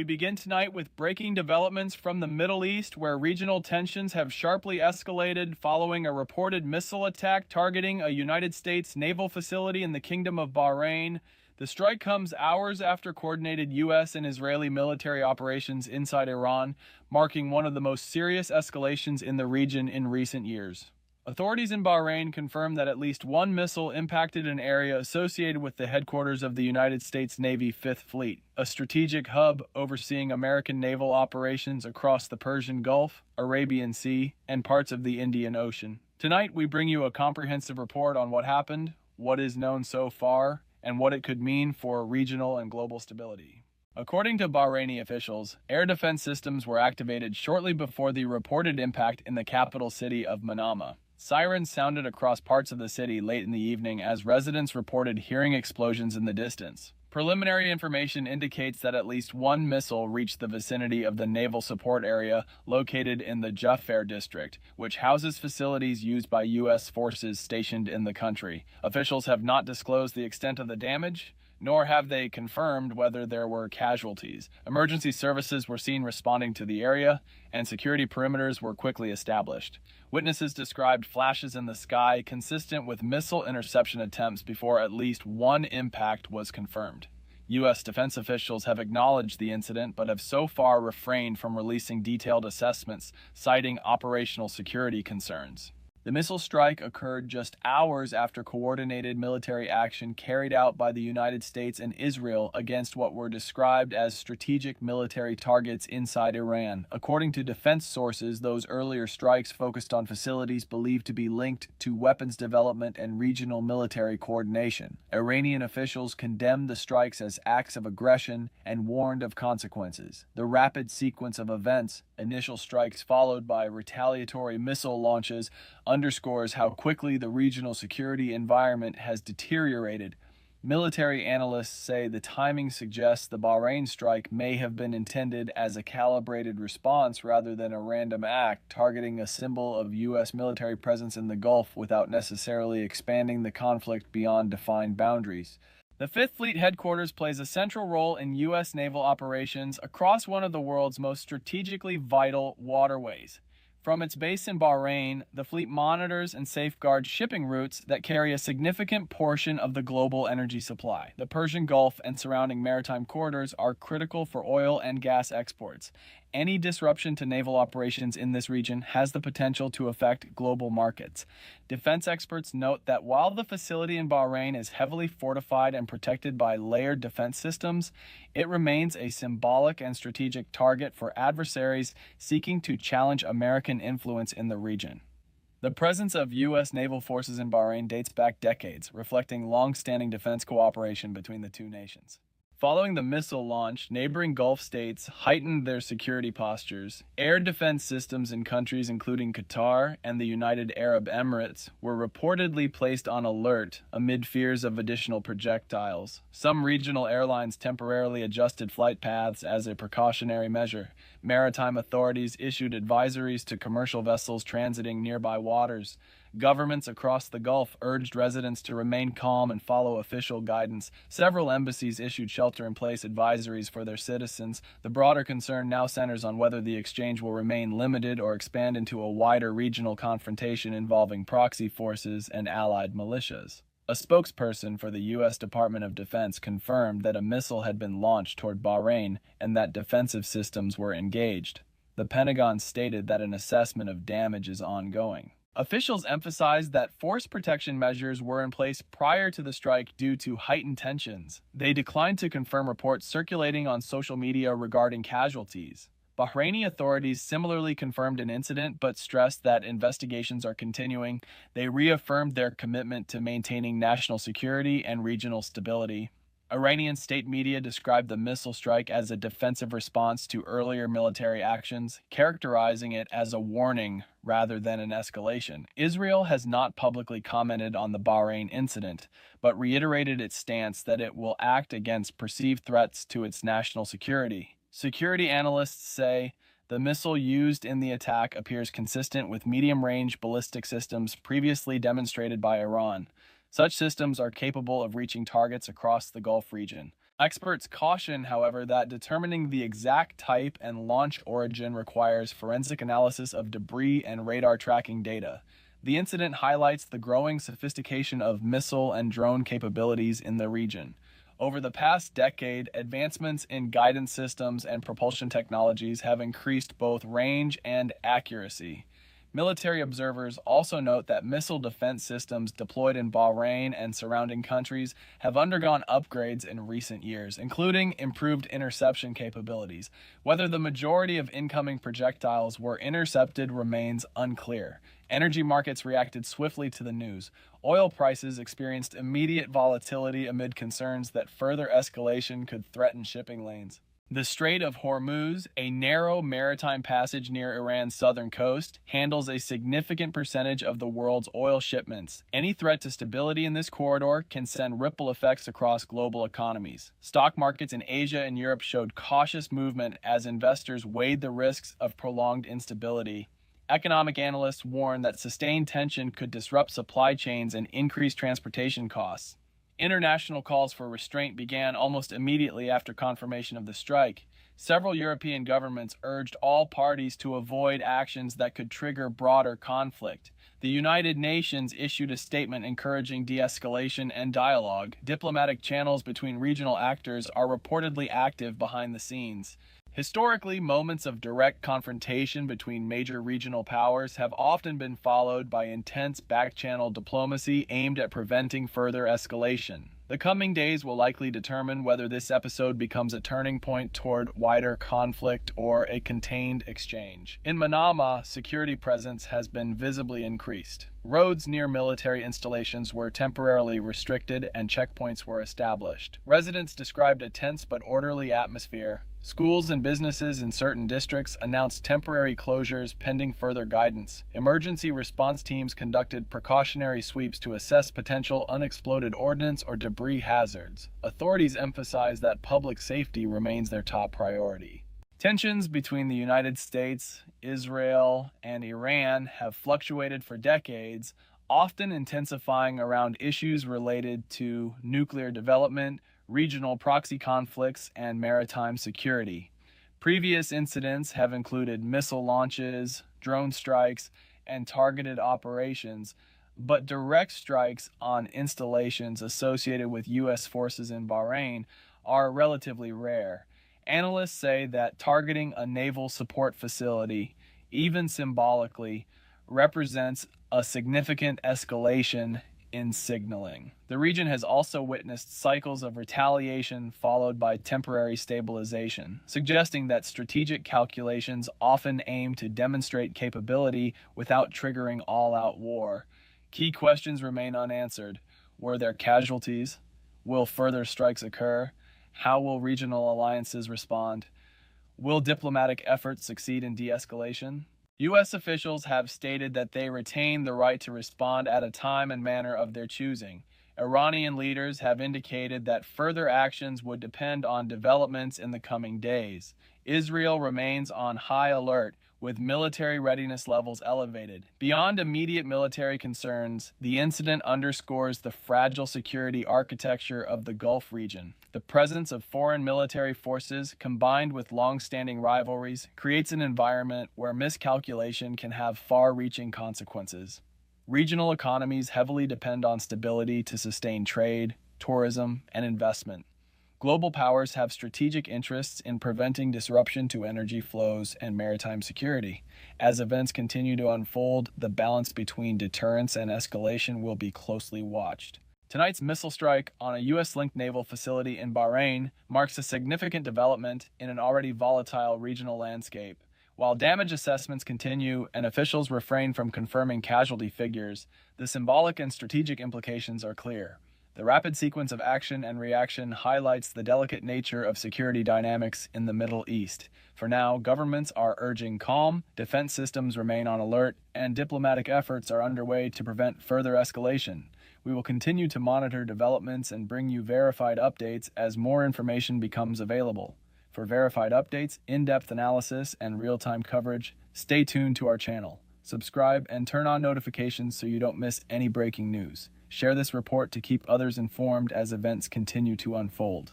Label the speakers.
Speaker 1: We begin tonight with breaking developments from the Middle East, where regional tensions have sharply escalated following a reported missile attack targeting a United States naval facility in the Kingdom of Bahrain. The strike comes hours after coordinated U.S. and Israeli military operations inside Iran, marking one of the most serious escalations in the region in recent years. Authorities in Bahrain confirmed that at least one missile impacted an area associated with the headquarters of the United States Navy Fifth Fleet, a strategic hub overseeing American naval operations across the Persian Gulf, Arabian Sea, and parts of the Indian Ocean. Tonight, we bring you a comprehensive report on what happened, what is known so far, and what it could mean for regional and global stability. According to Bahraini officials, air defense systems were activated shortly before the reported impact in the capital city of Manama. Sirens sounded across parts of the city late in the evening as residents reported hearing explosions in the distance. Preliminary information indicates that at least one missile reached the vicinity of the naval support area located in the Jaffer district, which houses facilities used by U.S. forces stationed in the country. Officials have not disclosed the extent of the damage, nor have they confirmed whether there were casualties. Emergency services were seen responding to the area, and security perimeters were quickly established. Witnesses described flashes in the sky consistent with missile interception attempts before at least one impact was confirmed. U.S. defense officials have acknowledged the incident but have so far refrained from releasing detailed assessments, citing operational security concerns. The missile strike occurred just hours after coordinated military action carried out by the United States and Israel against what were described as strategic military targets inside Iran. According to defense sources, those earlier strikes focused on facilities believed to be linked to weapons development and regional military coordination. Iranian officials condemned the strikes as acts of aggression and warned of consequences. The rapid sequence of events, initial strikes followed by retaliatory missile launches, underscores how quickly the regional security environment has deteriorated. Military analysts say the timing suggests the Bahrain strike may have been intended as a calibrated response rather than a random act targeting a symbol of U.S. military presence in the Gulf without necessarily expanding the conflict beyond defined boundaries. The Fifth Fleet headquarters plays a central role in U.S. naval operations across one of the world's most strategically vital waterways. From its base in Bahrain, the fleet monitors and safeguards shipping routes that carry a significant portion of the global energy supply. The Persian Gulf and surrounding maritime corridors are critical for oil and gas exports. Any disruption to naval operations in this region has the potential to affect global markets. Defense experts note that while the facility in Bahrain is heavily fortified and protected by layered defense systems, it remains a symbolic and strategic target for adversaries seeking to challenge American influence in the region. The presence of U.S. naval forces in Bahrain dates back decades, reflecting long-standing defense cooperation between the two nations. Following the missile launch, neighboring Gulf states heightened their security postures. Air defense systems in countries including Qatar and the United Arab Emirates were reportedly placed on alert amid fears of additional projectiles. Some regional airlines temporarily adjusted flight paths as a precautionary measure. Maritime authorities issued advisories to commercial vessels transiting nearby waters. Governments across the Gulf urged residents to remain calm and follow official guidance. Several embassies issued shelter-in-place advisories for their citizens. The broader concern now centers on whether the exchange will remain limited or expand into a wider regional confrontation involving proxy forces and allied militias. A spokesperson for the U.S. Department of Defense confirmed that a missile had been launched toward Bahrain and that defensive systems were engaged. The Pentagon stated that an assessment of damage is ongoing. Officials emphasized that force protection measures were in place prior to the strike due to heightened tensions. They declined to confirm reports circulating on social media regarding casualties. Bahraini authorities similarly confirmed an incident but stressed that investigations are continuing. They reaffirmed their commitment to maintaining national security and regional stability. Iranian state media described the missile strike as a defensive response to earlier military actions, characterizing it as a warning rather than an escalation. Israel has not publicly commented on the Bahrain incident, but reiterated its stance that it will act against perceived threats to its national security. Security analysts say the missile used in the attack appears consistent with medium-range ballistic systems previously demonstrated by Iran. Such systems are capable of reaching targets across the Gulf region. Experts caution, however, that determining the exact type and launch origin requires forensic analysis of debris and radar tracking data. The incident highlights the growing sophistication of missile and drone capabilities in the region. Over the past decade, advancements in guidance systems and propulsion technologies have increased both range and accuracy. Military observers also note that missile defense systems deployed in Bahrain and surrounding countries have undergone upgrades in recent years, including improved interception capabilities. Whether the majority of incoming projectiles were intercepted remains unclear. Energy markets reacted swiftly to the news. Oil prices experienced immediate volatility amid concerns that further escalation could threaten shipping lanes. The Strait of Hormuz, a narrow maritime passage near Iran's southern coast, handles a significant percentage of the world's oil shipments. Any threat to stability in this corridor can send ripple effects across global economies. Stock markets in Asia and Europe showed cautious movement as investors weighed the risks of prolonged instability. Economic analysts warn that sustained tension could disrupt supply chains and increase transportation costs. International calls for restraint began almost immediately after confirmation of the strike. Several European governments urged all parties to avoid actions that could trigger broader conflict. The United Nations issued a statement encouraging de-escalation and dialogue. Diplomatic channels between regional actors are reportedly active behind the scenes. Historically, moments of direct confrontation between major regional powers have often been followed by intense back-channel diplomacy aimed at preventing further escalation. The coming days will likely determine whether this episode becomes a turning point toward wider conflict or a contained exchange. In Manama, security presence has been visibly increased. Roads near military installations were temporarily restricted and checkpoints were established. Residents described a tense but orderly atmosphere. Schools and businesses in certain districts announced temporary closures pending further guidance. Emergency response teams conducted precautionary sweeps to assess potential unexploded ordnance or debris hazards. Authorities emphasize that public safety remains their top priority. Tensions between the United States, Israel, and Iran have fluctuated for decades, often intensifying around issues related to nuclear development, regional proxy conflicts, and maritime security. Previous incidents have included missile launches, drone strikes, and targeted operations, but direct strikes on installations associated with U.S. forces in Bahrain are relatively rare. Analysts say that targeting a naval support facility, even symbolically, represents a significant escalation in signaling. The region has also witnessed cycles of retaliation followed by temporary stabilization, suggesting that strategic calculations often aim to demonstrate capability without triggering all-out war. Key questions remain unanswered. Were there casualties? Will further strikes occur? How will regional alliances respond? Will diplomatic efforts succeed in de-escalation? U.S. officials have stated that they retain the right to respond at a time and manner of their choosing. Iranian leaders have indicated that further actions would depend on developments in the coming days. Israel remains on high alert, with military readiness levels elevated. Beyond immediate military concerns, the incident underscores the fragile security architecture of the Gulf region. The presence of foreign military forces, combined with long-standing rivalries, creates an environment where miscalculation can have far-reaching consequences. Regional economies heavily depend on stability to sustain trade, tourism, and investment. Global powers have strategic interests in preventing disruption to energy flows and maritime security. As events continue to unfold, the balance between deterrence and escalation will be closely watched. Tonight's missile strike on a U.S.-linked naval facility in Bahrain marks a significant development in an already volatile regional landscape. While damage assessments continue and officials refrain from confirming casualty figures, the symbolic and strategic implications are clear. The rapid sequence of action and reaction highlights the delicate nature of security dynamics in the Middle East. For now, governments are urging calm, defense systems remain on alert, and diplomatic efforts are underway to prevent further escalation. We will continue to monitor developments and bring you verified updates as more information becomes available. For verified updates, in-depth analysis, and real-time coverage, stay tuned to our channel. Subscribe and turn on notifications so you don't miss any breaking news. Share this report to keep others informed as events continue to unfold.